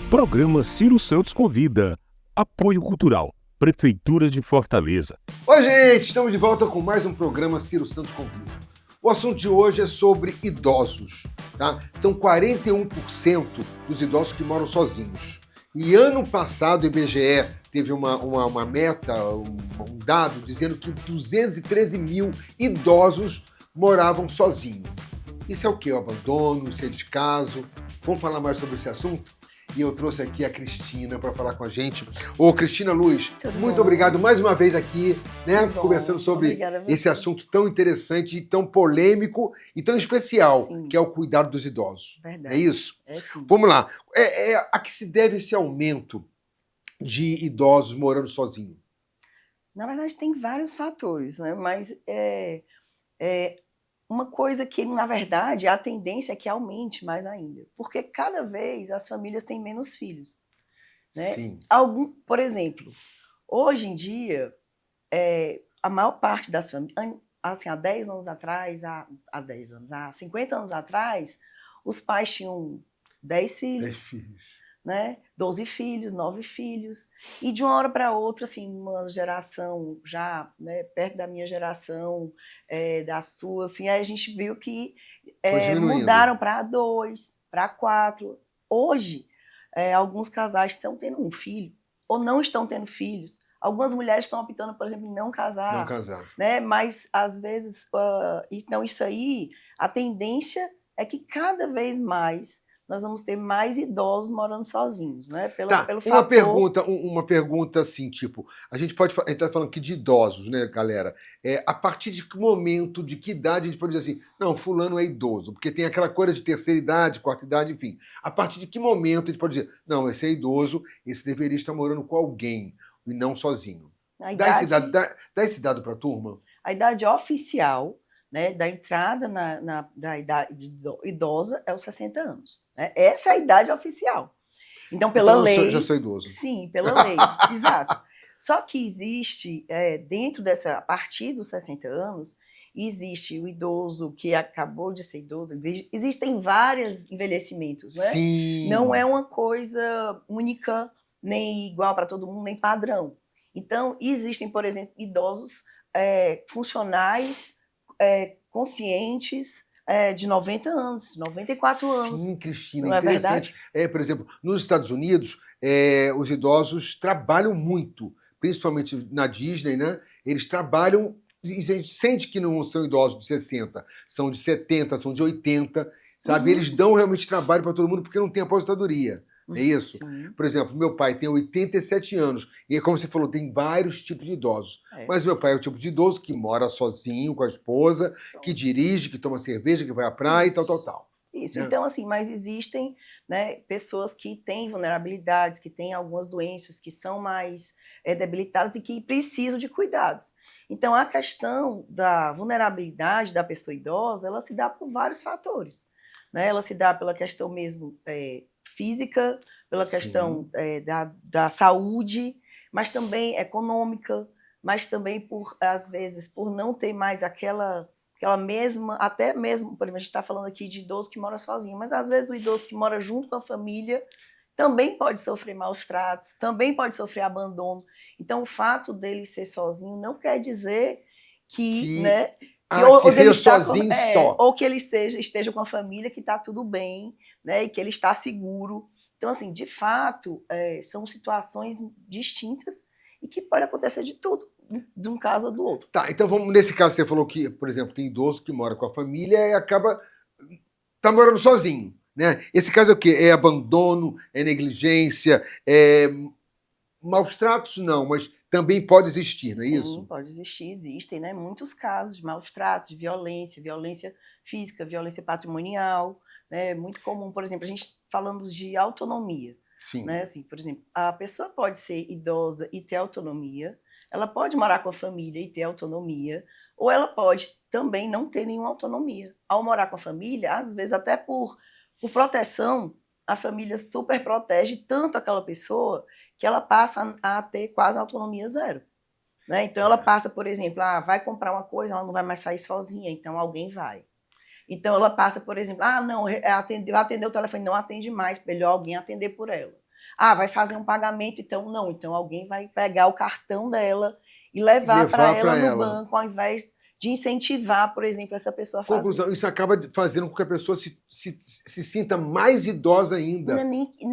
Programa Ciro Santos Convida. Apoio Cultural. Prefeitura de Fortaleza. Oi, gente! Estamos de volta com mais um programa Ciro Santos Convida. O assunto de hoje é sobre idosos, tá? São 41% dos idosos que moram sozinhos. E ano passado o IBGE teve uma meta, um dado, dizendo que 213 mil idosos moravam sozinhos. Isso é o quê? O abandono, isso é descaso? Vamos falar mais sobre esse assunto? E eu trouxe aqui a Cristina para falar com a gente. Ô, Cristina Luz, muito obrigado mais uma vez aqui, né? Conversando sobre esse assunto tão interessante, tão polêmico e tão especial, que é o cuidado dos idosos. Verdade. É isso? É sim. Vamos lá. A que se deve esse aumento de idosos morando sozinhos? Na verdade, tem vários fatores, né? Mas uma coisa que, na verdade, a tendência é que aumente mais ainda. Porque cada vez as famílias têm menos filhos. Né? Sim. Por exemplo, hoje em dia, a maior parte das famílias, assim, há 10 anos atrás, há 50 anos atrás, os pais tinham 10 filhos. 10 filhos. Né? 12 filhos, 9 filhos, e de uma hora para outra, assim, uma geração já, né, perto da minha geração, da sua, assim, aí a gente viu que mudaram para 2, para 4. Hoje, alguns casais estão tendo um filho, ou não estão tendo filhos. Algumas mulheres estão optando, por exemplo, em não casar. Não casar. Né? Mas, às vezes, então isso aí, a tendência é que cada vez mais nós vamos ter mais idosos morando sozinhos, né? Pelo fator... Uma pergunta assim, tipo, a gente está falando aqui de idosos, né, galera? A partir de que momento, de que idade a gente pode dizer assim, não, fulano é idoso, porque tem aquela coisa de terceira idade, quarta idade, enfim. A partir de que momento a gente pode dizer, não, esse é idoso, esse deveria estar morando com alguém e não sozinho? Dá esse dado para a turma? A idade oficial, né, da entrada da idade idosa é os 60 anos. Né? Essa é a idade oficial. Então, pela lei... Eu já sou idoso. Sim, pela lei, exato. Só que existe, a partir dos 60 anos, existe o idoso que acabou de ser idoso, existem vários envelhecimentos, né? Sim. Não é uma coisa única, nem igual para todo mundo, nem padrão. Então, existem, por exemplo, idosos funcionais, conscientes, de 90 anos, 94 anos. Sim, Cristina, não interessante. É verdade? Por exemplo, nos Estados Unidos, os idosos trabalham muito, principalmente na Disney, né? Eles trabalham, e a gente sente que não são idosos de 60, são de 70, são de 80, sabe? Eles dão realmente trabalho para todo mundo porque não tem aposentadoria. É isso? Sim. Por exemplo, meu pai tem 87 anos. E como você falou, tem vários tipos de idosos. Mas meu pai é o tipo de idoso que mora sozinho com a esposa, que dirige, que toma cerveja, que vai à praia e tal. Isso. Né? Então, assim, mas existem, né, pessoas que têm vulnerabilidades, que têm algumas doenças, que são mais debilitadas e que precisam de cuidados. Então, a questão da vulnerabilidade da pessoa idosa, ela se dá por vários fatores. Né? Ela se dá pela questão mesmo física, pela questão da saúde, mas também econômica, mas também às vezes, por não ter mais aquela mesma, até mesmo, por exemplo, a gente está falando aqui de idoso que mora sozinho, mas às vezes o idoso que mora junto com a família também pode sofrer maus tratos, também pode sofrer abandono. Então, o fato dele ser sozinho não quer dizer que né, que seja sozinho só. Ou que ele esteja com a família, que está tudo bem, né, e que ele está seguro. Então, assim, de fato, são situações distintas e que pode acontecer de tudo, de um caso ou do outro. Tá, então vamos, nesse caso você falou que, por exemplo, tem idoso que mora com a família e tá morando sozinho, né? Esse caso é o quê? É abandono, é negligência, maus tratos não, mas também pode existir, não é isso? Sim, pode existir, existem, né? Muitos casos de maus tratos, de violência física, violência patrimonial, né? Muito comum, por exemplo, a gente falando de autonomia. Sim. Né? Assim, por exemplo, a pessoa pode ser idosa e ter autonomia, ela pode morar com a família e ter autonomia, ou ela pode também não ter nenhuma autonomia. Ao morar com a família, às vezes até por proteção, a família super protege tanto aquela pessoa que ela passa a ter quase autonomia zero. Né? Então, ela passa, por exemplo, vai comprar uma coisa, ela não vai mais sair sozinha, então alguém vai. Então, ela passa, por exemplo, não, atender o telefone, não atende mais, melhor alguém atender por ela. Ah, vai fazer um pagamento, então não. Então alguém vai pegar o cartão dela e levar para ela no banco, ao invés de incentivar, por exemplo, essa pessoa a fazer. Conclusão, isso acaba fazendo com que a pessoa se sinta mais idosa ainda.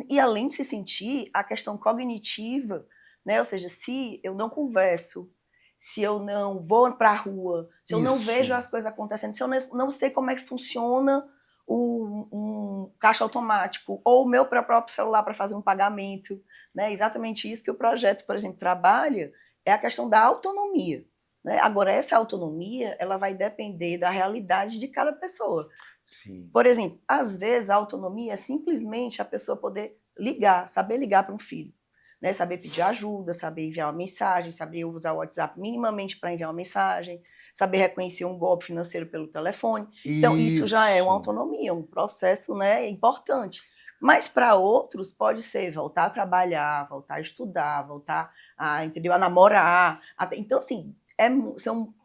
E além de se sentir, a questão cognitiva, né? Ou seja, se eu não converso, se eu não vou para a rua, se eu não vejo as coisas acontecendo, se eu não sei como é que funciona um caixa automático ou o meu próprio celular para fazer um pagamento, né? Exatamente isso que o projeto, por exemplo, trabalha, é a questão da autonomia. Né? Agora, essa autonomia ela vai depender da realidade de cada pessoa. Sim. Por exemplo, às vezes a autonomia é simplesmente a pessoa poder ligar, saber ligar para um filho. Né, saber pedir ajuda, saber enviar uma mensagem, saber usar o WhatsApp minimamente para enviar uma mensagem, saber reconhecer um golpe financeiro pelo telefone. Então, isso já é uma autonomia, um processo, né, importante. Mas para outros pode ser voltar a trabalhar, voltar a estudar, voltar a namorar. Então, assim,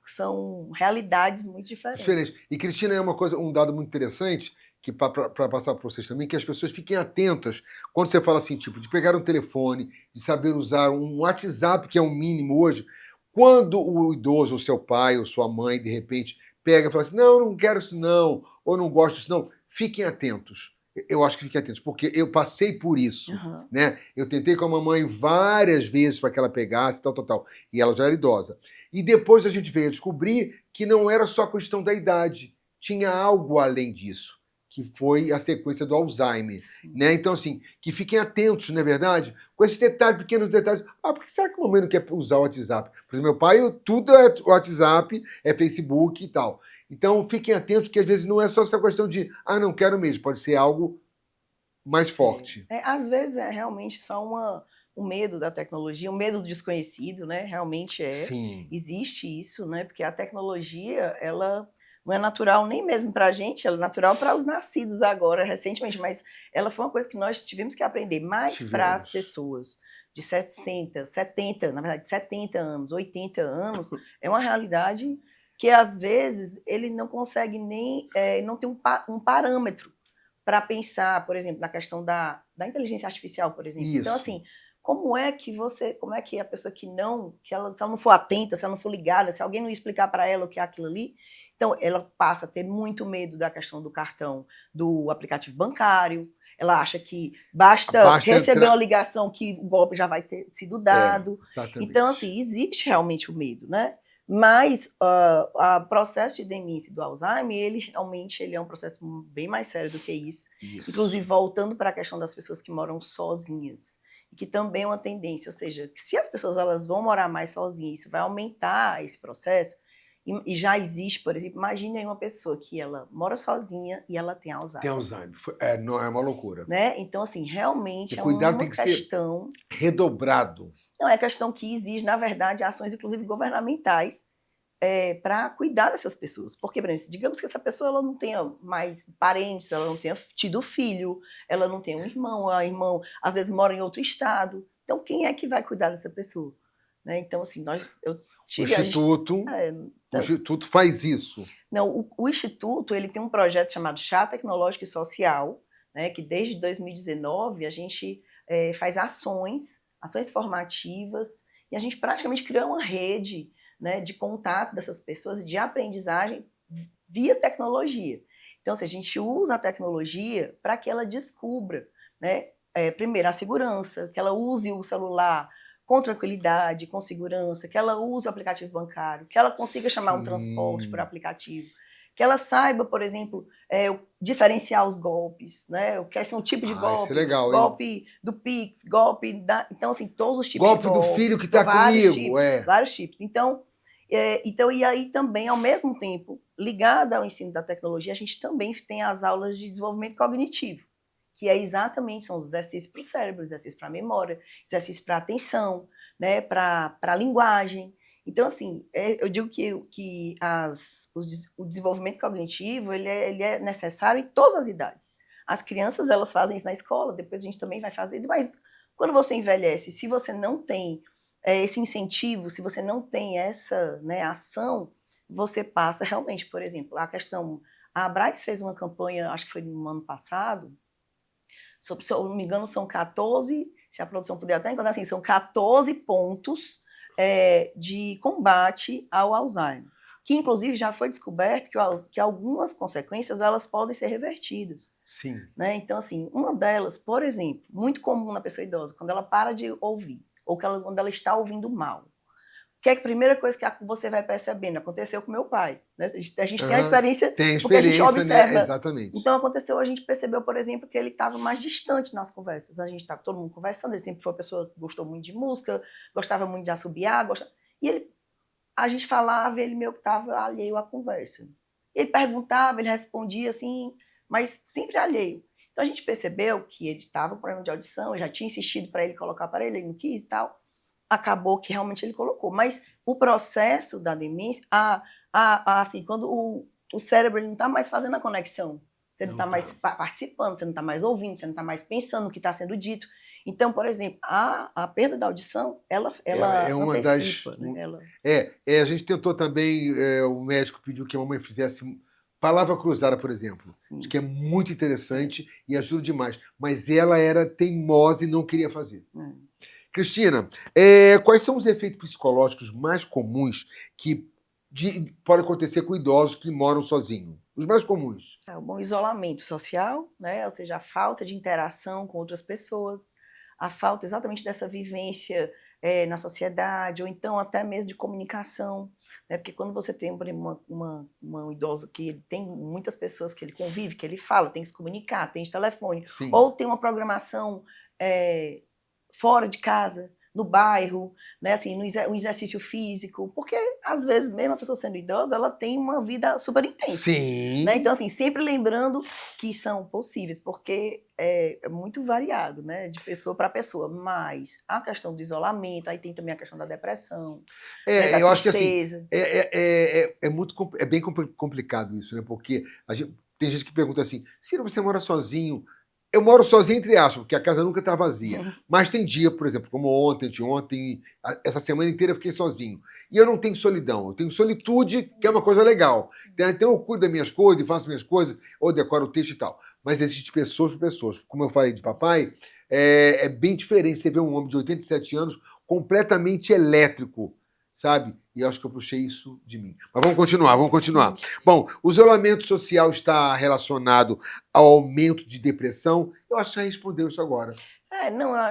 são realidades muito diferentes. E, Cristina, é um dado muito interessante, que para passar para vocês também, que as pessoas fiquem atentas quando você fala assim, tipo, de pegar um telefone, de saber usar um WhatsApp, que é o mínimo hoje. Quando o idoso, ou seu pai, ou sua mãe, de repente, pega e fala assim, não quero isso não, ou não gosto disso não, fiquem atentos. Eu acho que fiquem atentos, porque eu passei por isso, né? Eu tentei com a mamãe várias vezes para que ela pegasse, tal, e ela já era idosa. E depois a gente veio a descobrir que não era só questão da idade, tinha algo além disso, que foi a sequência do Alzheimer, né? Então, assim, que fiquem atentos, não é verdade? Com esses detalhes, pequenos detalhes. Ah, por que será que a mamãe não quer usar o WhatsApp? Por exemplo, meu pai, tudo é WhatsApp, é Facebook e tal. Então, fiquem atentos, que às vezes não é só essa questão de, não quero mesmo, pode ser algo mais forte. Às vezes é realmente só o medo da tecnologia, o medo do desconhecido, né? Realmente é. Sim. Existe isso, né? Porque a tecnologia, ela não é natural nem mesmo para a gente, ela é natural para os nascidos agora, recentemente, mas ela foi uma coisa que nós tivemos que aprender, mais para as pessoas de 60, 70, na verdade, 70 anos, 80 anos, é uma realidade que, às vezes, ele não consegue nem, não tem um parâmetro para pensar, por exemplo, na questão da inteligência artificial, por exemplo. Isso. Então, assim, como é que a pessoa se ela não for atenta, se ela não for ligada, se alguém não explicar para ela o que é aquilo ali, então ela passa a ter muito medo da questão do cartão, do aplicativo bancário, ela acha que basta receber uma ligação que o golpe já vai ter sido dado. Então, assim, existe realmente o medo, né? Mas o processo de demência do Alzheimer, ele é um processo bem mais sério do que isso. Inclusive, voltando para a questão das pessoas que moram sozinhas, e que também é uma tendência, ou seja, que se as pessoas elas vão morar mais sozinhas, isso vai aumentar esse processo, e já existe, por exemplo, imagine aí uma pessoa que ela mora sozinha e ela tem Alzheimer. Tem Alzheimer, não é uma loucura. Né? Então, assim, realmente é uma questão... redobrado. Não, é questão que exige, na verdade, ações, inclusive, governamentais, para cuidar dessas pessoas. Porque, por exemplo, digamos que essa pessoa ela não tenha mais parentes, ela não tenha tido filho, ela não tenha um irmão, o irmão às vezes mora em outro estado. Então, quem é que vai cuidar dessa pessoa? Né? Então, assim, o Instituto faz isso. Não, o Instituto ele tem um projeto chamado Chá Tecnológico e Social, né, que desde 2019 a gente faz ações formativas, e a gente praticamente criou uma rede, né, de contato dessas pessoas e de aprendizagem via tecnologia. Então, se a gente usa a tecnologia para que ela descubra, né, primeiro, a segurança, que ela use o celular com tranquilidade, com segurança, que ela use o aplicativo bancário, que ela consiga chamar um transporte por aplicativo, que ela saiba, por exemplo, diferenciar os golpes, né? O que são o tipo de golpe, isso é legal, golpe do Pix, golpe da... Então, assim, todos os tipos golpe de golpe. Do filho que está comigo. Vários tipos. Então, e aí também, ao mesmo tempo, ligada ao ensino da tecnologia, a gente também tem as aulas de desenvolvimento cognitivo, que são os exercícios para o cérebro, exercícios para a memória, exercícios para a atenção, né, para a linguagem. Então, assim, eu digo que o desenvolvimento cognitivo ele é necessário em todas as idades. As crianças, elas fazem isso na escola, depois a gente também vai fazer, mas quando você envelhece, se você não tem esse incentivo, se você não tem essa, né, ação, você passa realmente, por exemplo, a Abras fez uma campanha, acho que foi no ano passado, Se eu não me engano, são 14, se a produção puder até encontrar assim, são 14 pontos de combate ao Alzheimer. Que, inclusive, já foi descoberto que algumas consequências elas podem ser revertidas. Sim. Né? Então, assim, uma delas, por exemplo, muito comum na pessoa idosa, quando ela para de ouvir, ou quando ela está ouvindo mal. Que é a primeira coisa que você vai percebendo? Aconteceu com meu pai. Né? A gente tem a experiência, porque a gente observa. Né? Exatamente. Então, aconteceu, a gente percebeu, por exemplo, que ele estava mais distante nas conversas. A gente estava todo mundo conversando, ele sempre foi uma pessoa que gostou muito de música, gostava muito de assobiar, e a gente falava e ele meio que estava alheio à conversa. Ele perguntava, ele respondia assim, mas sempre alheio. Então, a gente percebeu que ele estava com problema de audição, eu já tinha insistido para ele colocar aparelho, ele não quis e tal. Acabou que realmente ele colocou. Mas o processo da demência, assim, quando o cérebro ele não está mais fazendo a conexão, você não está mais participando, você não está mais ouvindo, você não está mais pensando no que está sendo dito. Então, por exemplo, a perda da audição, ela é uma antecipa, das... Né? A gente tentou também, o médico pediu que a mamãe fizesse palavra cruzada, por exemplo. Sim. Acho que é muito interessante e ajuda demais. Mas ela era teimosa e não queria fazer. Cristina, quais são os efeitos psicológicos mais comuns que podem acontecer com idosos que moram sozinhos? Os mais comuns. O bom isolamento social, né? Ou seja, a falta de interação com outras pessoas, a falta exatamente dessa vivência na sociedade, ou então até mesmo de comunicação. Né? Porque quando você tem uma idosa que ele tem muitas pessoas que ele convive, que ele fala, tem que se comunicar, tem de telefone, Sim. Ou tem uma programação fora de casa, no bairro, né, assim, um exercício físico, porque às vezes mesmo a pessoa sendo idosa, ela tem uma vida super intensa. Sim. Né? Então, assim, sempre lembrando que são possíveis, porque é muito variado, né, de pessoa para pessoa, mas a questão do isolamento, aí tem também a questão da depressão, né, da eu tristeza. Acho que assim, é bem complicado isso, né, porque tem gente que pergunta assim, Ciro, você mora sozinho? Eu moro sozinho, entre aspas, porque a casa nunca está vazia. Mas tem dia, por exemplo, como ontem, essa semana inteira eu fiquei sozinho. E eu não tenho solidão, eu tenho solitude, que é uma coisa legal. Então eu cuido das minhas coisas, faço minhas coisas, ou decoro o texto e tal. Mas existe pessoas por pessoas. Como eu falei de papai, é bem diferente você ver um homem de 87 anos completamente elétrico, sabe? E eu acho que eu puxei isso de mim. Mas vamos continuar. Bom, o isolamento social está relacionado ao aumento de depressão? Eu acho que já respondeu isso agora.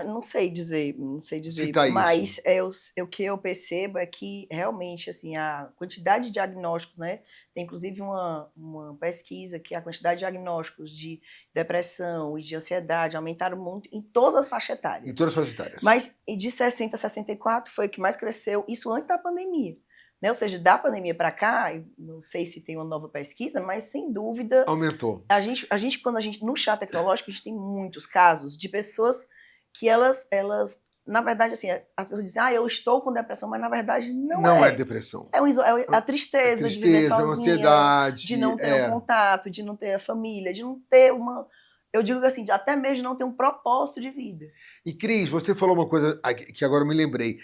Não sei dizer, Citar mas isso. o que eu percebo é que realmente assim, a quantidade de diagnósticos, né? Tem inclusive uma pesquisa que a quantidade de diagnósticos de depressão e de ansiedade aumentaram muito em todas as faixas etárias. Em todas as faixas etárias. Mas de 60 a 64 foi o que mais cresceu, isso antes da pandemia. Né? Ou seja, da pandemia para cá, não sei se tem uma nova pesquisa, mas sem dúvida... Aumentou. Quando a gente, no chá tecnológico, a gente tem muitos casos de pessoas que elas na verdade, assim, as pessoas dizem, eu estou com depressão, mas na verdade não é depressão. É a tristeza de viver sozinha, a ansiedade, de não ter um contato, de não ter a família, de não ter eu digo assim, até mesmo de não ter um propósito de vida. E Cris, você falou uma coisa que agora eu me lembrei.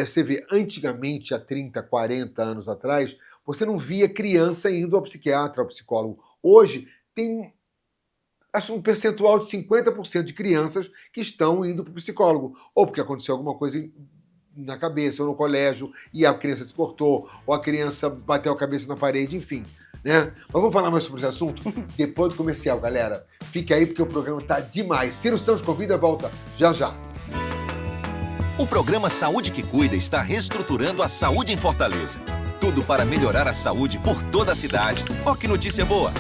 Você vê, antigamente, há 30, 40 anos atrás, você não via criança indo ao psiquiatra, ao psicólogo. Hoje, tem acho um percentual de 50% de crianças que estão indo para o psicólogo. Ou porque aconteceu alguma coisa na cabeça, ou no colégio, e a criança se cortou, ou a criança bateu a cabeça na parede, enfim. Né? Mas vamos falar mais sobre esse assunto depois do comercial, galera. Fique aí porque o programa tá demais. Ciro Santos convida, volta já já. O programa Saúde que Cuida está reestruturando a saúde em Fortaleza. Tudo para melhorar a saúde por toda a cidade. Ó que notícia boa!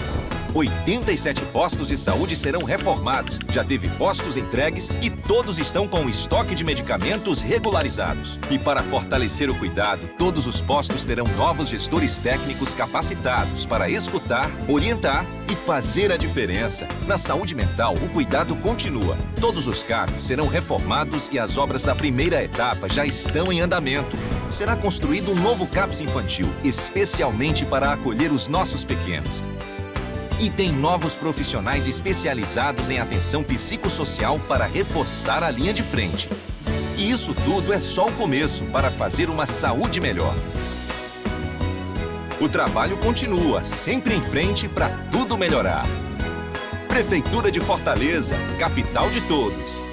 87 postos de saúde serão reformados. Já teve postos entregues e todos estão com o estoque de medicamentos regularizados. E para fortalecer o cuidado, todos os postos terão novos gestores técnicos capacitados para escutar, orientar e fazer a diferença. Na saúde mental, o cuidado continua. Todos os CAPs serão reformados e as obras da primeira etapa já estão em andamento. Será construído um novo CAPS infantil, especialmente para acolher os nossos pequenos. E tem novos profissionais especializados em atenção psicossocial para reforçar a linha de frente. E isso tudo é só o começo para fazer uma saúde melhor. O trabalho continua, sempre em frente para tudo melhorar. Prefeitura de Fortaleza, capital de todos.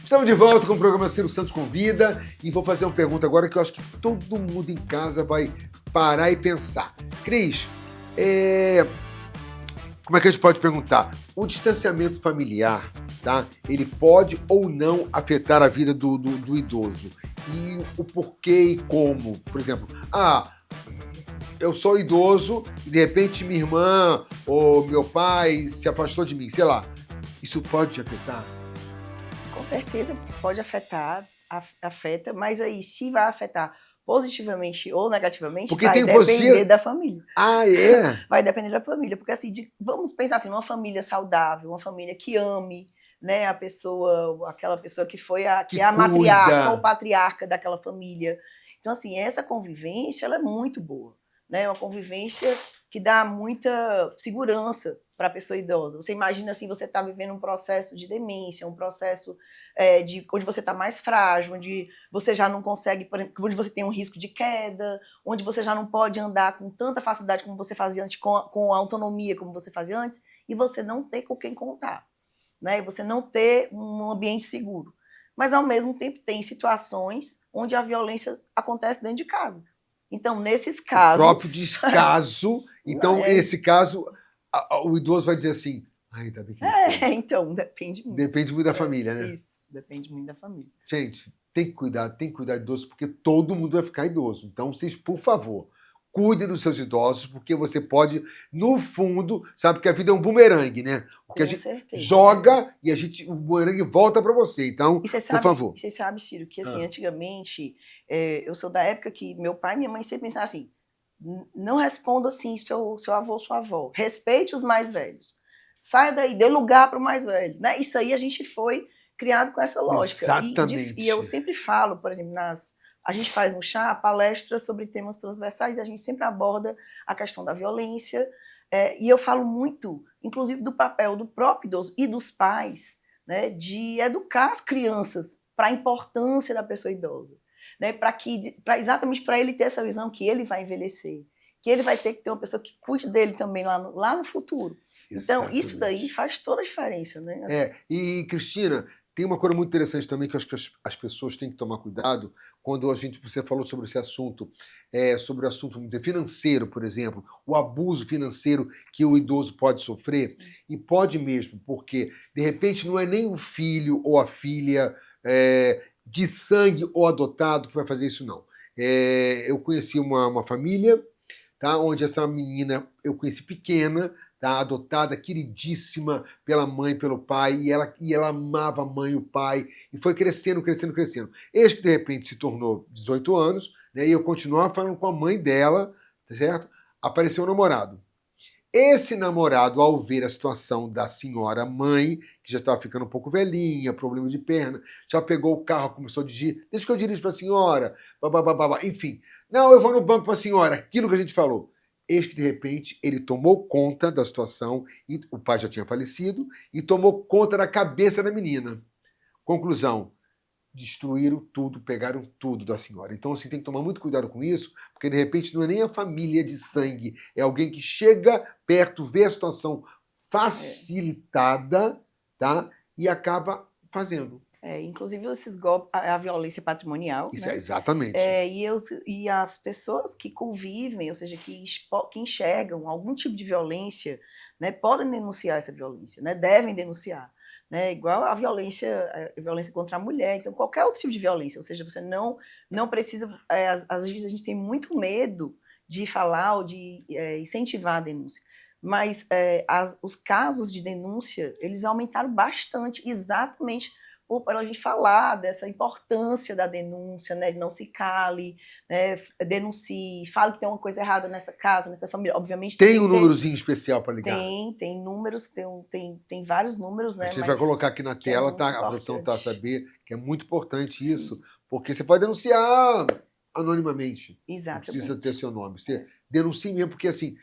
Estamos de volta com o programa Ciro Santos Convida e vou fazer uma pergunta agora que eu acho que todo mundo em casa vai parar e pensar. Cris, como é que a gente pode perguntar? O distanciamento familiar, tá? Ele pode ou não afetar a vida do idoso? E o porquê e como? Por exemplo, eu sou idoso e de repente minha irmã ou meu pai se afastou de mim, sei lá. Isso pode te afetar? Com certeza pode afetar, afeta, mas aí se vai afetar positivamente ou negativamente, porque vai depender da família. Vai depender da família, porque assim, vamos pensar assim, uma família saudável, uma família que ame, né, a pessoa, aquela pessoa que foi que é a matriarca ou patriarca daquela família. Então assim, essa convivência, ela é muito boa, né, uma convivência que dá muita segurança para a pessoa idosa. Você imagina assim, você está vivendo um processo de demência, um processo onde você está mais frágil, onde você já não consegue, onde você tem um risco de queda, onde você já não pode andar com tanta facilidade como você fazia antes, com autonomia como você fazia antes, e você não ter com quem contar, né? E você não ter um ambiente seguro. Mas, ao mesmo tempo, tem situações onde a violência acontece dentro de casa. Então, nesses casos... O próprio descaso. Então, nesse caso... O idoso vai dizer assim, ainda bem que ele então, depende muito. Depende muito da família, né? Isso, depende muito da família. Gente, tem que cuidar de idoso, porque todo mundo vai ficar idoso. Então, vocês, por favor, cuidem dos seus idosos, porque você pode, no fundo, sabe que a vida é um bumerangue, né? Porque a gente joga e o bumerangue volta para você. Então, por favor. Você sabe, Ciro, que assim, antigamente, eu sou da época que meu pai e minha mãe sempre pensavam assim, não responda assim seu avô ou sua avó. Respeite os mais velhos. Saia daí, dê lugar para o mais velho. Né? Isso aí a gente foi criado com essa lógica. Exatamente. E eu sempre falo, por exemplo, a gente faz no chá palestras sobre temas transversais e a gente sempre aborda a questão da violência. E eu falo muito, inclusive, do papel do próprio idoso e dos pais, né, de educar as crianças para a importância da pessoa idosa. Né, exatamente para ele ter essa visão que ele vai envelhecer, que ele vai ter que ter uma pessoa que cuide dele também lá no futuro. Então, isso daí faz toda a diferença. Né? E, Cristina, tem uma coisa muito interessante também que eu acho que as pessoas têm que tomar cuidado quando você falou sobre esse assunto, sobre o assunto, vamos dizer, financeiro, por exemplo, o abuso financeiro que o idoso pode sofrer. Sim. E pode mesmo, porque, de repente, não é nem o filho ou a filha... de sangue ou adotado que vai fazer isso, não. Eu conheci uma família, tá, onde essa menina eu conheci pequena, tá, adotada, queridíssima pela mãe, pelo pai, e ela amava a mãe e o pai, e foi crescendo. Eis que, de repente, se tornou 18 anos, né, e eu continuava falando com a mãe dela, tá certo? Apareceu um namorado. Esse namorado, ao ver a situação da senhora mãe, que já estava ficando um pouco velhinha, problema de perna, já pegou o carro, começou a dirigir, deixa que eu dirijo para a senhora, enfim. Não, eu vou no banco para a senhora, aquilo que a gente falou. Eis que, de repente, ele tomou conta da situação, e o pai já tinha falecido, e tomou conta da cabeça da menina. Conclusão, destruíram tudo, pegaram tudo da senhora. Então, assim, tem que tomar muito cuidado com isso, porque, de repente, não é nem a família de sangue, é alguém que chega perto, vê a situação facilitada, tá? E acaba fazendo. Inclusive, esses golpes, a violência patrimonial. Isso, né? Exatamente. E as pessoas que convivem, ou seja, que enxergam algum tipo de violência, né, podem denunciar essa violência, né, devem denunciar. Né, igual a violência contra a mulher, então qualquer outro tipo de violência, ou seja, você não precisa, às vezes a gente tem muito medo de falar ou de incentivar a denúncia, mas os casos de denúncia, eles aumentaram bastante, exatamente por a gente falar dessa importância da denúncia, né, de não se cale, né, denuncie, fale que tem uma coisa errada nessa casa, nessa família, obviamente... Tem um númerozinho especial para ligar? Tem números, tem vários números, né? A gente vai colocar aqui na tela, tá? A produção tá a saber que é muito importante isso, porque você pode denunciar anonimamente. Exatamente. Não precisa ter seu nome. Você denuncia mesmo, porque assim,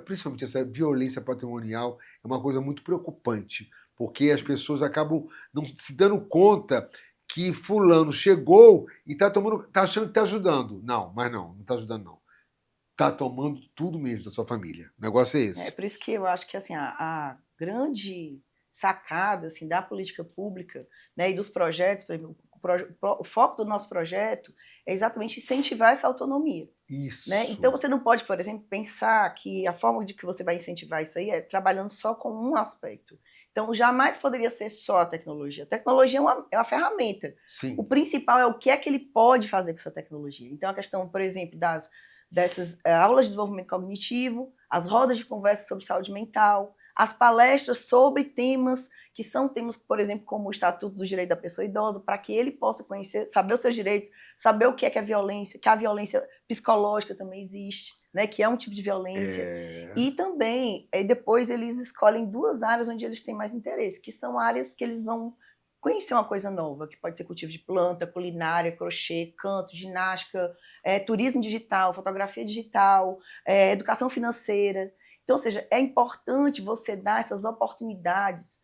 principalmente essa violência patrimonial é uma coisa muito preocupante, porque as pessoas acabam não se dando conta que fulano chegou e tá achando que está ajudando. Não, mas não está ajudando não. Está tomando tudo mesmo da sua família. O negócio é esse. É por isso que eu acho que assim, a grande sacada assim, da política pública, né, e dos projetos, por exemplo, o foco do nosso projeto é exatamente incentivar essa autonomia. Isso. Né? Então você não pode, por exemplo, pensar que a forma de que você vai incentivar isso aí é trabalhando só com um aspecto. Então jamais poderia ser só a tecnologia. A tecnologia é uma ferramenta. Sim. O principal é o que é que ele pode fazer com essa tecnologia. Então a questão, por exemplo, dessas aulas de desenvolvimento cognitivo, as rodas de conversa sobre saúde mental, as palestras sobre temas que são temas, por exemplo, como o Estatuto do Direito da Pessoa Idosa, para que ele possa conhecer, saber os seus direitos, saber o que é violência, que a violência psicológica também existe, né, que é um tipo de violência. E também, depois eles escolhem 2 áreas onde eles têm mais interesse, que são áreas que eles vão conhecer uma coisa nova, que pode ser cultivo de planta, culinária, crochê, canto, ginástica, turismo digital, fotografia digital, educação financeira. Então, ou seja, é importante você dar essas oportunidades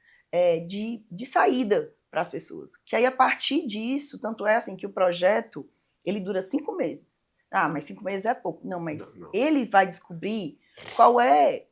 de saída para as pessoas. Que aí, a partir disso, tanto é assim que o projeto ele dura 5 meses. Ah, mas 5 meses é pouco. Não, mas não. Ele vai descobrir qual é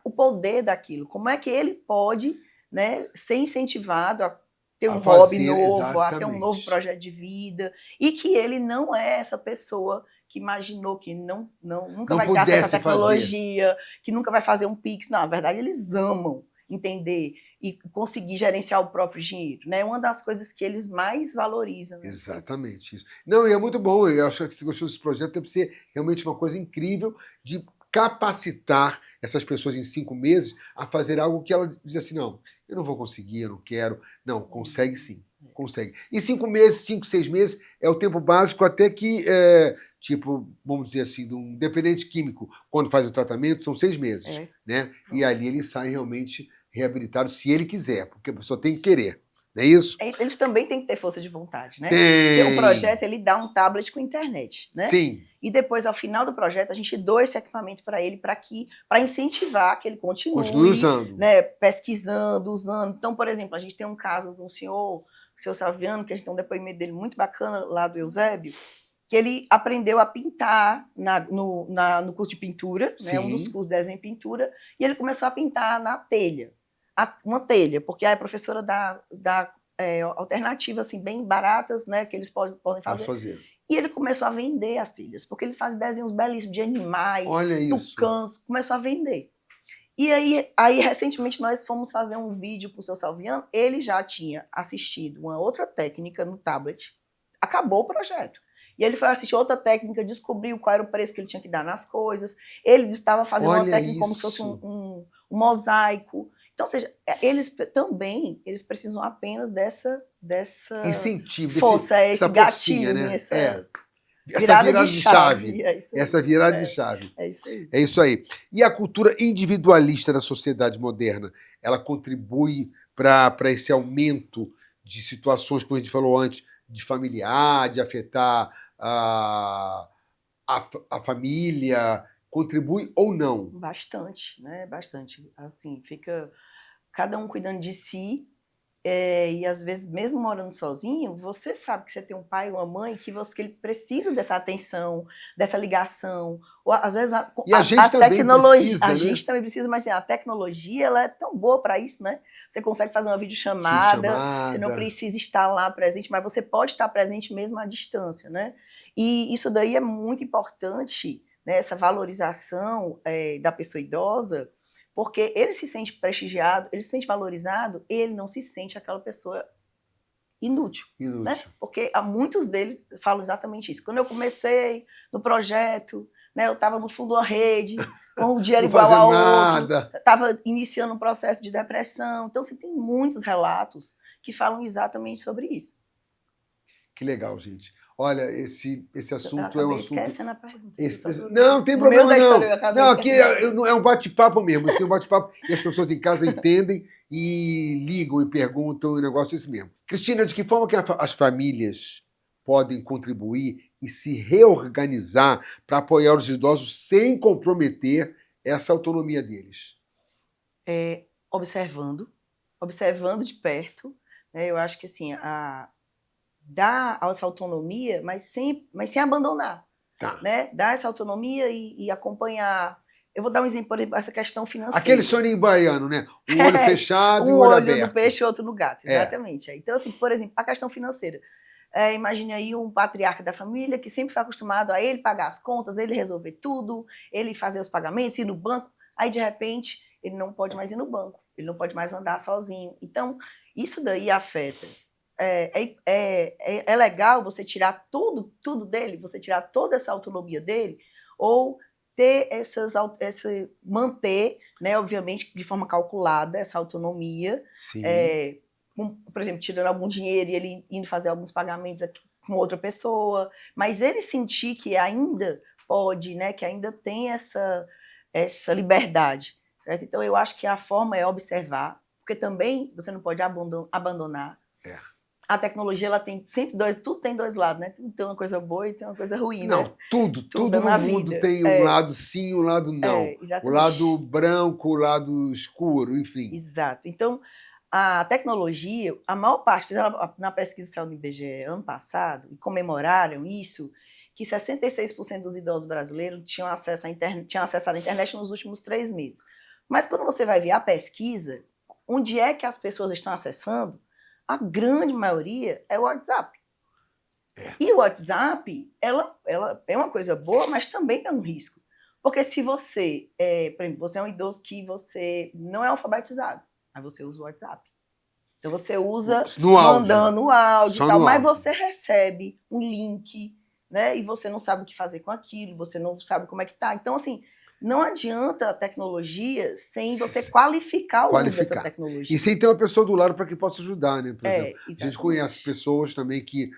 o poder daquilo, como é que ele pode, né, ser incentivado a ter um hobby novo, a ter um novo projeto de vida, e que ele não é essa pessoa que imaginou que nunca vai ter acesso à tecnologia, que nunca vai fazer um Pix. Não, na verdade, eles amam entender e conseguir gerenciar o próprio dinheiro, né? É uma das coisas que eles mais valorizam. Né? Exatamente isso. Não, e é muito bom. Eu acho que se gostou desse projeto, deve ser realmente uma coisa incrível de capacitar essas pessoas em 5 meses a fazer algo que ela diz assim, não, eu não vou conseguir, eu não quero. Não, consegue sim, consegue. E 5 meses, 5, 6 meses é o tempo básico até que, tipo, vamos dizer assim, de um dependente químico, quando faz o tratamento, são 6 meses, né? E ali ele sai realmente reabilitado, se ele quiser, porque a pessoa tem que querer. Não é isso? Eles também têm que ter força de vontade, né? Porque o projeto, ele dá um tablet com internet, né? Sim. E depois, ao final do projeto, a gente doa esse equipamento para ele, para incentivar que ele continue usando. Né, pesquisando, usando. Então, por exemplo, a gente tem um caso de um senhor, o senhor Salviano, que a gente tem um depoimento dele muito bacana lá do Eusébio, que ele aprendeu a pintar no curso de pintura, né, um dos cursos de desenho e pintura, e ele começou a pintar na telha. Uma telha, porque a professora dá alternativas assim, bem baratas, né, que eles podem fazer. E ele começou a vender as telhas, porque ele faz desenhos belíssimos de animais, tucãs, começou a vender. E aí, recentemente, nós fomos fazer um vídeo para o seu Salviano, ele já tinha assistido uma outra técnica no tablet, acabou o projeto. E ele foi assistir outra técnica, descobriu qual era o preço que ele tinha que dar nas coisas, ele estava fazendo uma técnica como se fosse um mosaico. Então, ou seja, eles precisam apenas dessa incentivo, força, esse gatilho, né? Essa virada de chave. Essa virada de chave. É isso aí. É isso aí. E a cultura individualista da sociedade moderna, ela contribui para esse aumento de situações, como a gente falou antes, de familiar, de afetar a família, contribui ou não? Bastante, né? Bastante. Assim, fica cada um cuidando de si, e às vezes, mesmo morando sozinho, você sabe que você tem um pai ou uma mãe que ele precisa dessa atenção, dessa ligação. Ou, às vezes, a tecnologia. A gente também precisa, mas a tecnologia ela é tão boa para isso, né? Você consegue fazer uma videochamada, você não precisa estar lá presente, mas você pode estar presente mesmo à distância, né? E isso daí é muito importante, né? Essa valorização da pessoa idosa, porque ele se sente prestigiado, ele se sente valorizado, ele não se sente aquela pessoa inútil. Né? Porque muitos deles falam exatamente isso. Quando eu comecei no projeto, né, eu estava no fundo da rede, com o dinheiro igual a outro, estava iniciando um processo de depressão. Então, você tem muitos relatos que falam exatamente sobre isso. Que legal, gente. Olha, esse assunto é um assunto... Esquecendo a pergunta. Não, tem problema não. Não, aqui é um bate-papo mesmo. Assim, um bate-papo e as pessoas em casa entendem e ligam e perguntam, o negócio é esse mesmo. Cristina, de que forma que as famílias podem contribuir e se reorganizar para apoiar os idosos sem comprometer essa autonomia deles? Observando de perto, né? Eu acho que assim, dar essa autonomia, mas sem abandonar, Tá. né? Dar essa autonomia e acompanhar. Eu vou dar um exemplo, por exemplo, essa questão financeira. Aquele soninho baiano, né? Um olho fechado e um olho aberto. Do peixe e outro no gato, exatamente. Então, assim, por exemplo, a questão financeira. Imagine aí um patriarca da família que sempre foi acostumado a ele pagar as contas, ele resolver tudo, ele fazer os pagamentos, ir no banco. Aí, de repente, ele não pode mais ir no banco, ele não pode mais andar sozinho. Então, isso daí afeta. É legal você tirar tudo dele, você tirar toda essa autonomia dele, ou ter manter, né, obviamente, de forma calculada, essa autonomia. Sim. Por exemplo, tirando algum dinheiro e ele indo fazer alguns pagamentos aqui com outra pessoa, mas ele sentir que ainda pode, né, que ainda tem essa liberdade, certo? Então, eu acho que a forma é observar, porque também você não pode abandonar. A tecnologia, ela tem sempre tudo tem dois lados, né? Tudo tem uma coisa boa e tem uma coisa ruim, não, né? Tudo no mundo vida. tem um lado sim e um lado não. O lado branco, o lado escuro, enfim. Exato. Então, a tecnologia, a maior parte, fizeram na pesquisa que saiu do IBGE ano passado, e comemoraram isso, que 66% dos idosos brasileiros tinham acessado a internet nos últimos 3 meses. Mas quando você vai ver a pesquisa, onde é que as pessoas estão acessando, a grande maioria é o WhatsApp. E o WhatsApp, ela é uma coisa boa, mas também é um risco. Porque se você, por exemplo, você é um idoso que você não é alfabetizado, aí você usa o WhatsApp. Então você usa mandando áudio e tal, mas você recebe um link, né? E você não sabe o que fazer com aquilo, você não sabe como é que tá. Então, assim, não adianta a tecnologia sem você qualificar o uso dessa tecnologia. E sem ter uma pessoa do lado para que possa ajudar, né? Por exemplo, a gente conhece pessoas também que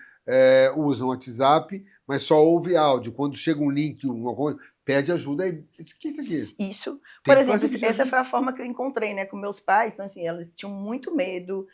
usam WhatsApp, mas só ouve áudio. Quando chega um link, uma coisa, pede ajuda e esquece aqui. Isso. Por exemplo, essa foi a forma que eu encontrei, né, com meus pais. Então, assim, eles tinham muito medo.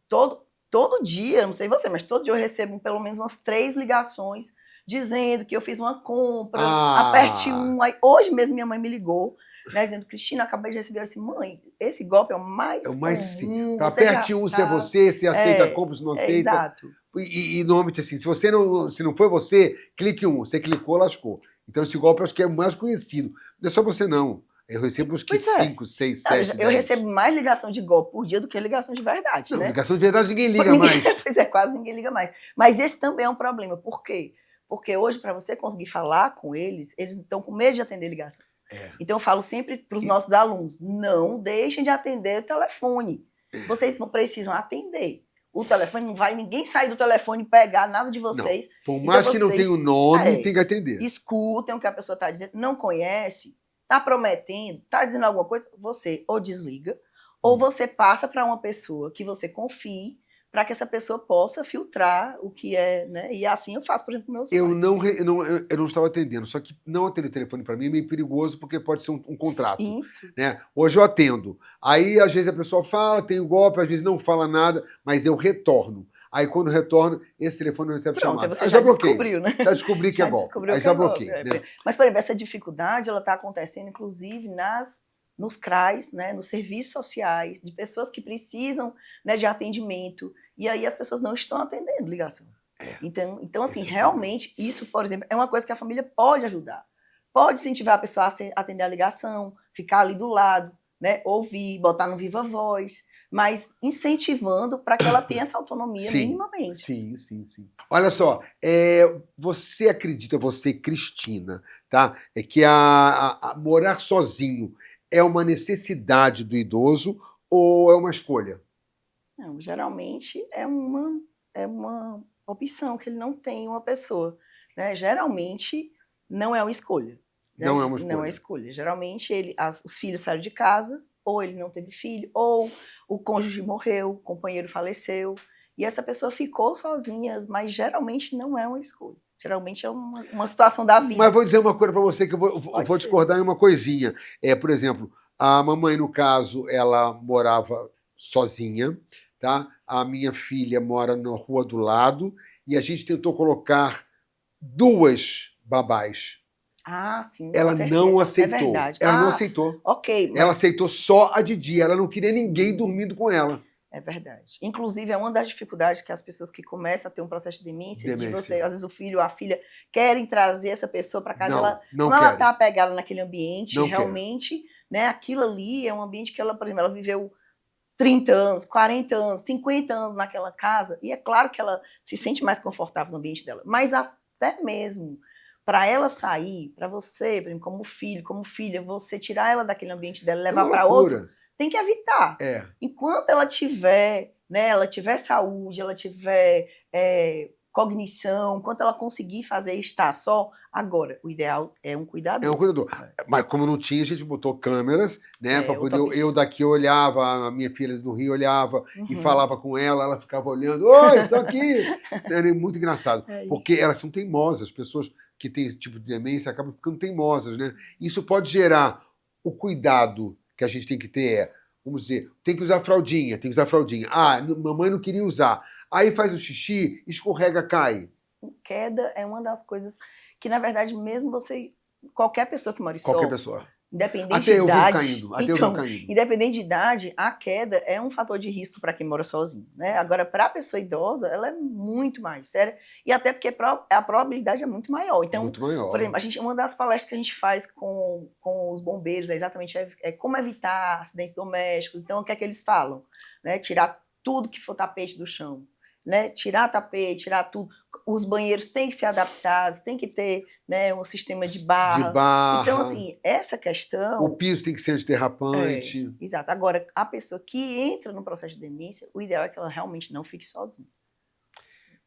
Todo dia, não sei você, mas todo dia eu recebo pelo menos umas 3 ligações dizendo que eu fiz uma compra, aperte 1. Aí, hoje mesmo minha mãe me ligou, né, dizendo, Cristina, acabei de receber. Eu disse, mãe, esse golpe é o mais comum. Aperte 1 se é você, se aceita a compra, se não aceita. Exato. E normalmente assim, se não foi você, clique 1. Você clicou, lascou. Então esse golpe eu acho que é o mais conhecido. Não é só você não. Eu recebo uns 5, 6, 7, 10. Eu recebo mais ligação de golpe por dia do que ligação de verdade, né? Ligação de verdade ninguém liga mais. Pois quase ninguém liga mais. Mas esse também é um problema. Por quê? Porque hoje, para você conseguir falar com eles estão com medo de atender ligação. Então, eu falo sempre para os nossos alunos, não deixem de atender o telefone. Vocês precisam atender. O telefone não vai ninguém sair do telefone e pegar nada de vocês. Não. Por mais que não tenha o nome, tem que atender. Escutem o que a pessoa está dizendo, não conhece, está prometendo, está dizendo alguma coisa, você ou desliga, ou você passa para uma pessoa que você confie, para que essa pessoa possa filtrar o que é, né? E assim eu faço, por exemplo, com meus pais. Eu não estava atendendo, só que não atender telefone para mim é meio perigoso, porque pode ser um contrato. Isso. Né? Hoje eu atendo. Aí, às vezes, a pessoa fala, tem o golpe, às vezes não fala nada, mas eu retorno. Aí, quando retorno, esse telefone não recebe chamada. Você já descobriu, né? Já descobri que é golpe. Aí já bloqueei. Né? Mas, por exemplo, essa dificuldade, ela está acontecendo, inclusive, nos CRAs, né, nos serviços sociais, de pessoas que precisam, né, de atendimento, e aí as pessoas não estão atendendo ligação. Então, assim, realmente, isso, por exemplo, é uma coisa que a família pode ajudar. Pode incentivar a pessoa a atender a ligação, ficar ali do lado, né, ouvir, botar no viva voz, mas incentivando para que ela tenha essa autonomia minimamente. Sim. Olha só, você acredita, você, Cristina, tá? Que morar sozinho é uma necessidade do idoso ou é uma escolha? Não, geralmente é uma opção que ele não tem uma pessoa. Né? Geralmente não é uma escolha. Não é uma escolha. Não é escolha. Geralmente os filhos saíram de casa, ou ele não teve filho, ou o cônjuge morreu, o companheiro faleceu, e essa pessoa ficou sozinha, mas geralmente não é uma escolha. Geralmente é uma situação da vida. Mas vou dizer uma coisa para você que eu vou discordar em uma coisinha. Por exemplo, a mamãe, no caso, ela morava sozinha, tá? A minha filha mora na rua do lado e a gente tentou colocar 2 babás. Ah, sim, Ela com certeza. não aceitou. É verdade. Ela não aceitou. Ok, Ela aceitou só a Didi. Ela não queria ninguém dormindo com ela. é verdade. Inclusive, é uma das dificuldades que as pessoas que começam a ter um processo de demência, de você, às vezes o filho ou a filha querem trazer essa pessoa para casa, como ela está apegada naquele ambiente, realmente, né, aquilo ali é um ambiente que ela, por exemplo, ela viveu 30 anos, 40 anos, 50 anos naquela casa, e é claro que ela se sente mais confortável no ambiente dela, mas até mesmo para ela sair, para você, por exemplo, como filho, como filha, você tirar ela daquele ambiente dela e levar para outro, tem que evitar. Enquanto ela tiver, né, ela tiver saúde, ela tiver cognição, enquanto ela conseguir fazer estar só, agora, o ideal é um cuidador. É um cuidador. Mas como não tinha, a gente botou câmeras, né, para poder, eu daqui olhava, a minha filha do Rio olhava e falava com ela, ela ficava olhando, oi, tô aqui. Era muito engraçado, porque elas são teimosas, as pessoas que têm esse tipo de demência acabam ficando teimosas, né? Isso pode gerar o cuidado que a gente tem que ter, vamos dizer, tem que usar fraldinha, tem que usar fraldinha. Ah, mamãe não queria usar. Aí faz o xixi, escorrega, cai. Queda é uma das coisas que, na verdade, mesmo você, qualquer pessoa que mora só, qualquer pessoa, independente de idade, eu vi caindo. Independente de idade, a queda é um fator de risco para quem mora sozinho, né? Agora, para a pessoa idosa, ela é muito mais séria, e até porque a probabilidade é muito maior. Então, muito maior. Por exemplo, uma das palestras que a gente faz com os bombeiros é exatamente como evitar acidentes domésticos. Então, o que é que eles falam? Né? Tirar tudo que for tapete do chão. Né, tirar tapete, tirar tudo. Os banheiros têm que ser adaptados, tem que ter, né, um sistema de barra. Então, assim, essa questão... O piso tem que ser antiderrapante. Exato. Agora, a pessoa que entra no processo de demência, o ideal é que ela realmente não fique sozinha.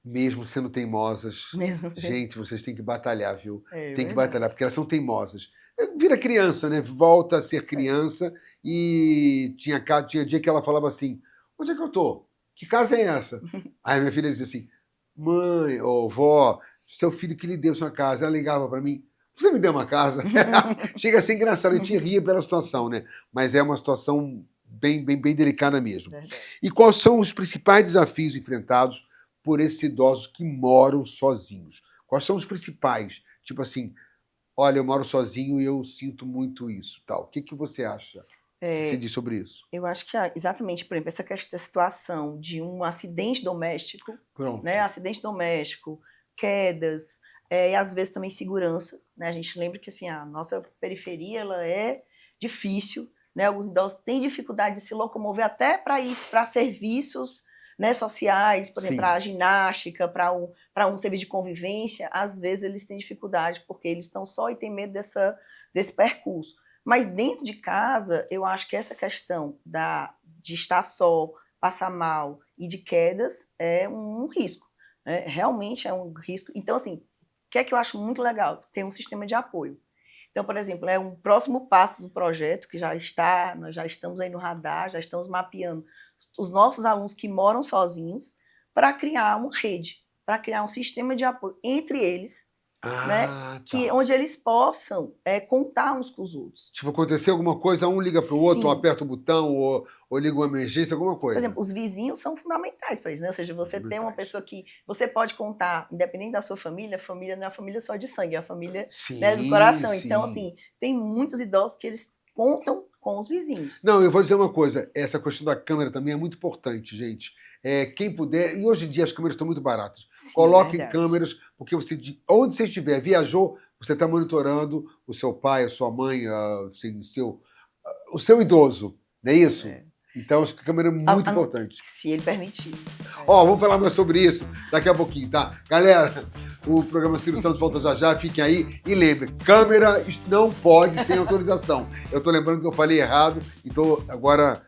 Mesmo sendo teimosas. Gente, vocês têm que batalhar, viu? Tem que batalhar, porque elas são teimosas. Vira criança, né? Volta a ser criança. E tinha dia que ela falava assim, onde é que eu tô? Que casa é essa? Aí minha filha dizia assim, mãe, ou vó, seu filho que lhe deu sua casa. Ela ligava para mim, você me deu uma casa? Chega a ser engraçado, a gente ria pela situação, né? Mas é uma situação bem delicada mesmo. E quais são os principais desafios enfrentados por esses idosos que moram sozinhos? Quais são os principais? Tipo assim, olha, eu moro sozinho e eu sinto muito isso. Tal. O que você acha? O que você diz sobre isso? Eu acho que, exatamente, por exemplo, essa situação de um acidente doméstico, né, acidente doméstico, quedas, e às vezes também segurança, né, a gente lembra que assim, a nossa periferia ela é difícil, né, alguns idosos têm dificuldade de se locomover até para serviços, né, sociais, por exemplo, para a ginástica, para um serviço de convivência, às vezes eles têm dificuldade porque eles estão só e têm medo desse percurso. Mas dentro de casa, eu acho que essa questão de estar só, passar mal e de quedas é um risco. Né? Realmente é um risco. Então, assim, o que é que eu acho muito legal? Ter um sistema de apoio. Então, por exemplo, é um próximo passo do projeto que nós já estamos aí no radar, já estamos mapeando os nossos alunos que moram sozinhos para criar uma rede, para criar um sistema de apoio entre eles, né? Onde eles possam contar uns com os outros. Tipo, aconteceu alguma coisa, um liga para o outro, ou aperta o botão, ou liga uma emergência, alguma coisa. Por exemplo, os vizinhos são fundamentais para isso, né? Ou seja, você tem uma pessoa que você pode contar, independente da sua família, a família não é a família só de sangue, é a família, né, do coração. Então, assim, tem muitos idosos que eles contam com os vizinhos. Não, eu vou dizer uma coisa, essa questão da câmera também é muito importante, gente. Quem puder, e hoje em dia as câmeras estão muito baratas, coloquem câmeras, porque onde você estiver, viajou, você está monitorando o seu pai, a sua mãe, assim, o seu idoso, não é isso? Então, acho que a câmera é muito importante. Se ele permitir. Vamos falar mais sobre isso daqui a pouquinho, tá? Galera, o programa Ciro Santos volta já, fiquem aí. E lembre, câmera não pode sem autorização. Eu tô lembrando que eu falei errado, então agora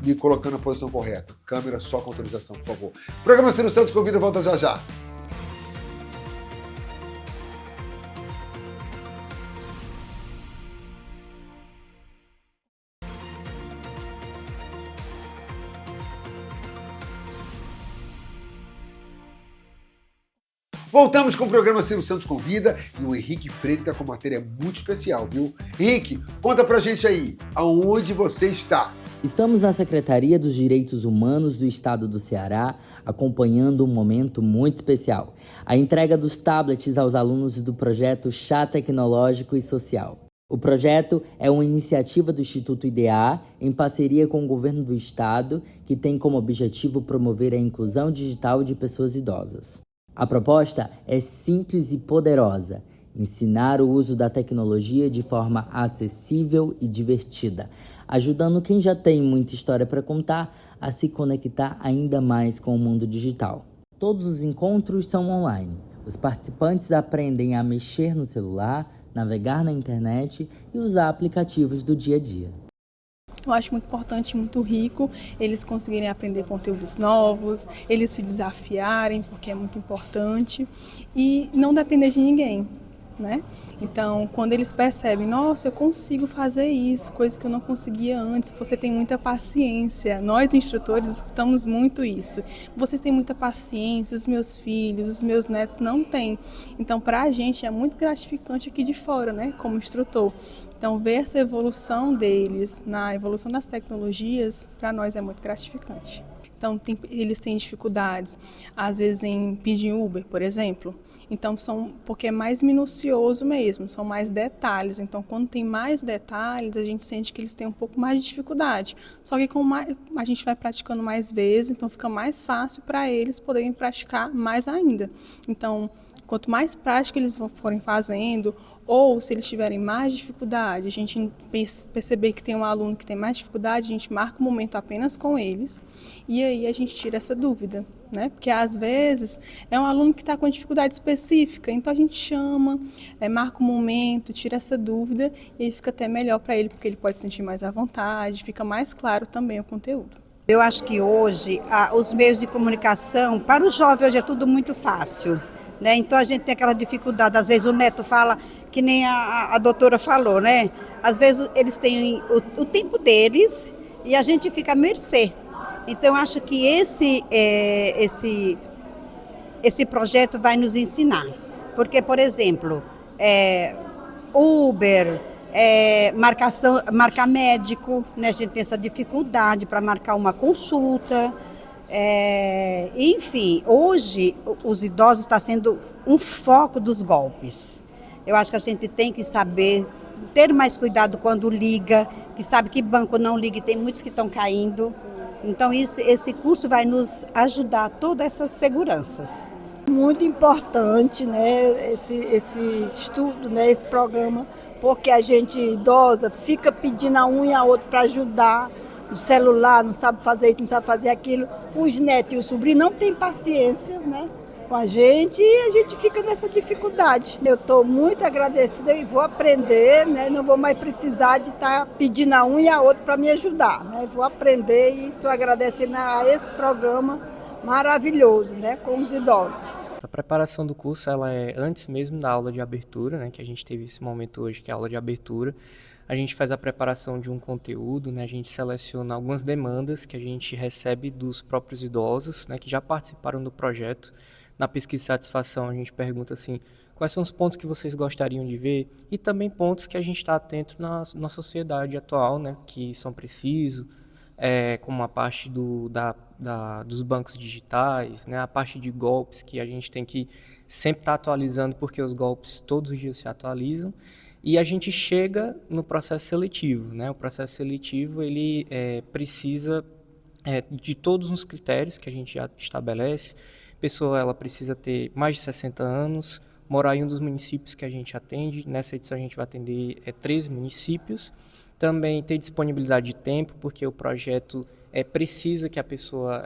me colocando na posição correta. Câmera só com autorização, por favor. O programa Ciro Santos convida volta já. Voltamos com o programa Ciro Santos Convida e o Henrique Freire está com uma matéria muito especial, viu? Henrique, conta pra gente aí, aonde você está? Estamos na Secretaria dos Direitos Humanos do Estado do Ceará, acompanhando um momento muito especial, a entrega dos tablets aos alunos do projeto Chá Tecnológico e Social. O projeto é uma iniciativa do Instituto IDEA, em parceria com o governo do estado, que tem como objetivo promover a inclusão digital de pessoas idosas. A proposta é simples e poderosa: ensinar o uso da tecnologia de forma acessível e divertida, ajudando quem já tem muita história para contar a se conectar ainda mais com o mundo digital. Todos os encontros são online. Os participantes aprendem a mexer no celular, navegar na internet e usar aplicativos do dia a dia. Eu acho muito importante, muito rico, eles conseguirem aprender conteúdos novos, eles se desafiarem, porque é muito importante, e não depender de ninguém, né? Então, quando eles percebem, nossa, eu consigo fazer isso, coisa que eu não conseguia antes, você tem muita paciência. Nós, instrutores, escutamos muito isso. Vocês têm muita paciência, os meus filhos, os meus netos não têm. Então, para a gente é muito gratificante aqui de fora, né, como instrutor. Então, ver essa evolução deles, na evolução das tecnologias, para nós é muito gratificante. Então, eles têm dificuldades, às vezes, em pedir Uber, por exemplo. Então, porque é mais minucioso mesmo, são mais detalhes. Então, quando tem mais detalhes, a gente sente que eles têm um pouco mais de dificuldade. Só que a gente vai praticando mais vezes, então fica mais fácil para eles poderem praticar mais ainda. Então, quanto mais prática eles forem fazendo, ou se eles tiverem mais dificuldade, a gente perceber que tem um aluno que tem mais dificuldade, a gente marca um momento apenas com eles e aí a gente tira essa dúvida, né? Porque às vezes é um aluno que está com dificuldade específica, então a gente chama, marca um momento, tira essa dúvida e aí fica até melhor para ele, porque ele pode se sentir mais à vontade, fica mais claro também o conteúdo. Eu acho que hoje os meios de comunicação, para o jovem hoje é tudo muito fácil. Né? Então a gente tem aquela dificuldade, às vezes o neto fala, que nem a doutora falou, né? Às vezes eles têm o tempo deles e a gente fica à mercê. Então eu acho que esse projeto vai nos ensinar. Porque, por exemplo, Uber, marcar médico, né? A gente tem essa dificuldade para marcar uma consulta. Enfim, hoje os idosos estão sendo um foco dos golpes. Eu acho que a gente tem que saber ter mais cuidado quando liga, que sabe que banco não liga e tem muitos que estão caindo. Então esse curso vai nos ajudar a todas essas seguranças. Muito importante, né, esse estudo, né, esse programa, porque a gente idosa fica pedindo a um e a outro para ajudar. O celular, não sabe fazer isso, não sabe fazer aquilo. Os netos e o sobrinho não têm paciência, né, com a gente e a gente fica nessa dificuldade. Eu estou muito agradecida e vou aprender, né, não vou mais precisar de estar pedindo a um e a outro para me ajudar. Né, vou aprender e estou agradecendo a esse programa maravilhoso, né, com os idosos. A preparação do curso ela é antes mesmo da aula de abertura, né, que a gente teve esse momento hoje, que é a aula de abertura. A gente faz a preparação de um conteúdo, né? A gente seleciona algumas demandas que a gente recebe dos próprios idosos, né, que já participaram do projeto. Na pesquisa de satisfação a gente pergunta assim, quais são os pontos que vocês gostariam de ver e também pontos que a gente está atento na sociedade atual, né, que são precisos, como a parte dos bancos digitais, né, a parte de golpes que a gente tem que sempre estar atualizando porque os golpes todos os dias se atualizam. E a gente chega no processo seletivo, né? O processo seletivo ele precisa de todos os critérios que a gente já estabelece. A pessoa ela precisa ter mais de 60 anos, morar em um dos municípios que a gente atende. Nessa edição a gente vai atender 13 municípios. Também ter disponibilidade de tempo, porque o projeto precisa que a pessoa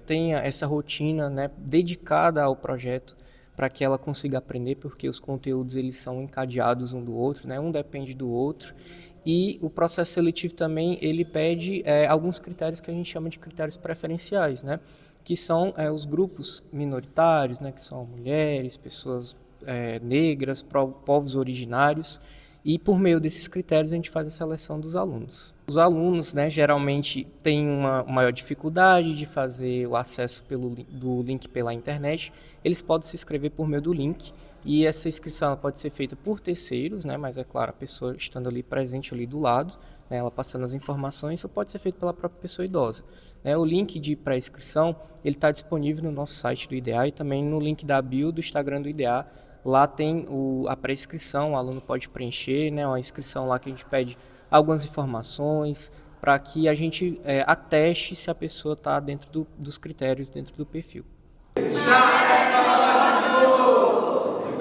tenha essa rotina, né, dedicada ao projeto, para que ela consiga aprender, porque os conteúdos eles são encadeados um do outro, né? Um depende do outro. E o processo seletivo também ele pede alguns critérios que a gente chama de critérios preferenciais, né? Que são os grupos minoritários, né? Que são mulheres, pessoas negras, povos originários. E por meio desses critérios a gente faz a seleção dos alunos. Os alunos, né, geralmente têm uma maior dificuldade de fazer o acesso do link pela internet. Eles podem se inscrever por meio do link e essa inscrição ela pode ser feita por terceiros, né, mas é claro, a pessoa estando ali presente ali do lado, né, ela passando as informações, isso pode ser feito pela própria pessoa idosa. Né? O link de pré-inscrição ele está disponível no nosso site do IDA e também no link da bio do Instagram do IDA. Lá tem a pré-inscrição, o aluno pode preencher, né, uma inscrição lá que a gente pede algumas informações para que a gente ateste se a pessoa está dentro dos critérios, dentro do perfil.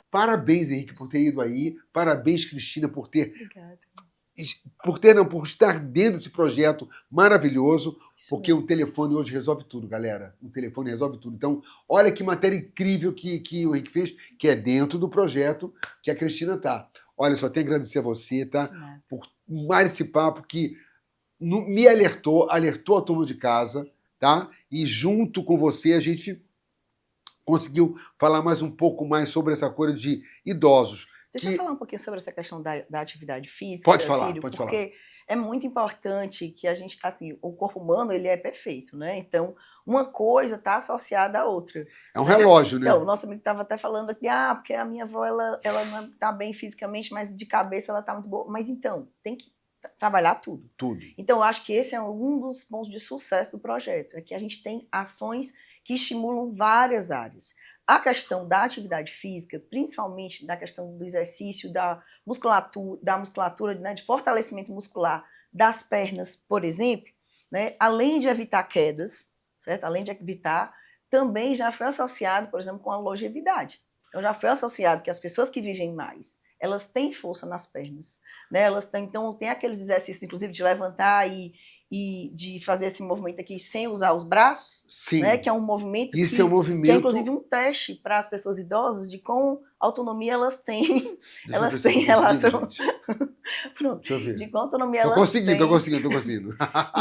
Parabéns, Henrique, por ter ido aí. Parabéns, Cristina, por Obrigada. Por estar dentro desse projeto maravilhoso, porque o telefone hoje resolve tudo, galera. O telefone resolve tudo. Então, olha que matéria incrível que o Henrique fez, que é dentro do projeto que a Cristina tá. Olha, só tenho a agradecer a você, tá? Por mais esse papo que me alertou a turma de casa, tá? E junto com você a gente conseguiu falar um pouco mais sobre essa coisa de idosos. Deixa eu falar um pouquinho sobre essa questão da atividade física, pode falar, Círio, pode porque falar. é muito importante que a gente, assim, o corpo humano, ele é perfeito, né? Então, uma coisa está associada à outra. É um relógio, né? Então, o nosso amigo estava até falando aqui, porque a minha avó, ela não está bem fisicamente, mas de cabeça ela está muito boa. Mas então, tem que trabalhar tudo. Tudo. Então, eu acho que esse é um dos pontos de sucesso do projeto, é que a gente tem ações que estimulam várias áreas. A questão da atividade física, principalmente da questão do exercício, da musculatura, né, de fortalecimento muscular das pernas, por exemplo, né, além de evitar quedas, certo? Além de evitar, também já foi associado, por exemplo, com a longevidade. Então, já foi associado que as pessoas que vivem mais, elas têm força nas pernas, né? Então, tem aqueles exercícios, inclusive, de levantar e de fazer esse movimento aqui sem usar os braços, Sim. Né? Que é um movimento que é inclusive um teste para as pessoas idosas de quão autonomia elas têm. Elas têm relação. Pronto. Deixa eu ver. De quão autonomia Tô elas têm. Tô conseguindo.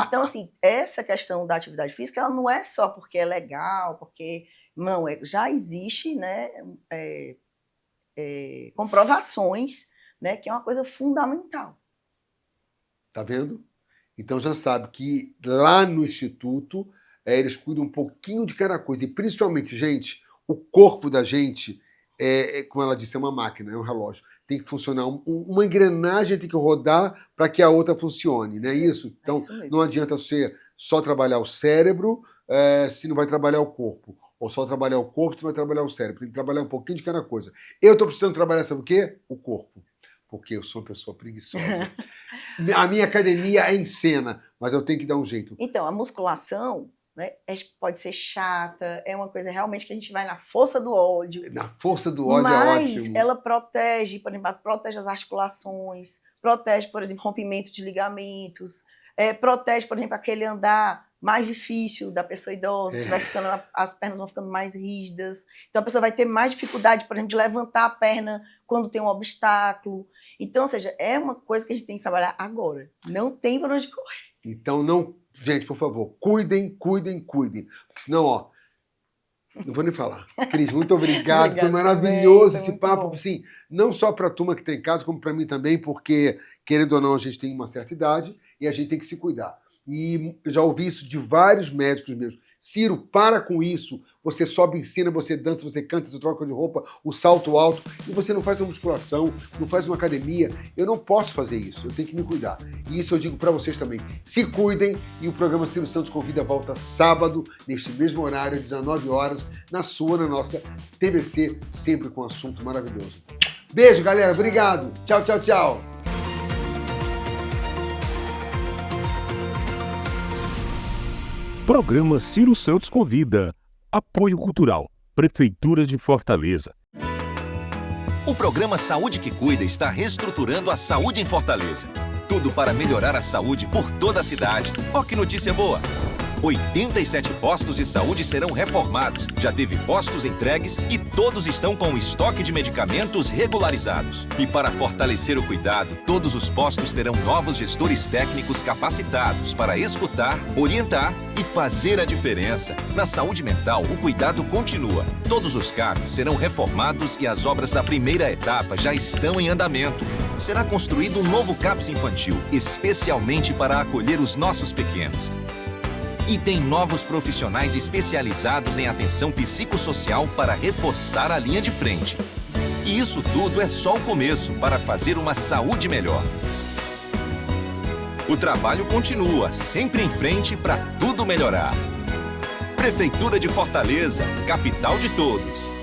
Então, assim, essa questão da atividade física, ela não é só porque é legal, porque... Não, já existe, né, comprovações, né, que é uma coisa fundamental. Tá vendo? Então já sabe que lá no Instituto eles cuidam um pouquinho de cada coisa. E principalmente, gente, o corpo da gente, como ela disse, é uma máquina, é um relógio. Tem que funcionar, uma engrenagem tem que rodar para que a outra funcione, não é isso? Então não adianta você só trabalhar o cérebro se não vai trabalhar o corpo. Ou só trabalhar o corpo se vai trabalhar o cérebro. Tem que trabalhar um pouquinho de cada coisa. Eu estou precisando trabalhar, sabe o quê? O corpo. Porque eu sou uma pessoa preguiçosa. A minha academia é em cena, mas eu tenho que dar um jeito. Então, a musculação, né, pode ser chata, é uma coisa realmente que a gente vai na força do ódio. Na força do ódio é ótimo. Mas ela protege, por exemplo, protege as articulações, protege, por exemplo, rompimento de ligamentos, protege, por exemplo, aquele andar mais difícil da pessoa idosa, que vai ficando, as pernas vão ficando mais rígidas. Então, a pessoa vai ter mais dificuldade, por exemplo, de levantar a perna quando tem um obstáculo. Então, ou seja, é uma coisa que a gente tem que trabalhar agora. Não tem para onde correr. Então, não... Gente, por favor, cuidem. Porque senão, não vou nem falar. Cris, muito obrigado. Foi maravilhoso esse papo. Sim, não só para a turma que tem em casa, como para mim também, porque, querendo ou não, a gente tem uma certa idade e a gente tem que se cuidar. E eu já ouvi isso de vários médicos meus. Ciro, para com isso. Você sobe em cena, você dança, você canta, você troca de roupa, o salto alto, e você não faz uma musculação, não faz uma academia. Eu não posso fazer isso, eu tenho que me cuidar. E isso eu digo para vocês também. Se cuidem, e o programa Ciro Santos Convida volta sábado, neste mesmo horário, 19 horas, na nossa TVC, sempre com um assunto maravilhoso. Beijo, galera. Obrigado. Tchau, tchau, tchau. Programa Ciro Santos Convida. Apoio Cultural. Prefeitura de Fortaleza. O programa Saúde que Cuida está reestruturando a saúde em Fortaleza. Tudo para melhorar a saúde por toda a cidade. Ó que notícia boa! 87 postos de saúde serão reformados. Já teve postos entregues e todos estão com o estoque de medicamentos regularizados. E para fortalecer o cuidado, todos os postos terão novos gestores técnicos capacitados para escutar, orientar e fazer a diferença. Na saúde mental, o cuidado continua. Todos os CAPs serão reformados e as obras da primeira etapa já estão em andamento. Será construído um novo CAPS infantil, especialmente para acolher os nossos pequenos. E tem novos profissionais especializados em atenção psicossocial para reforçar a linha de frente. E isso tudo é só o começo para fazer uma saúde melhor. O trabalho continua, sempre em frente para tudo melhorar. Prefeitura de Fortaleza, capital de todos.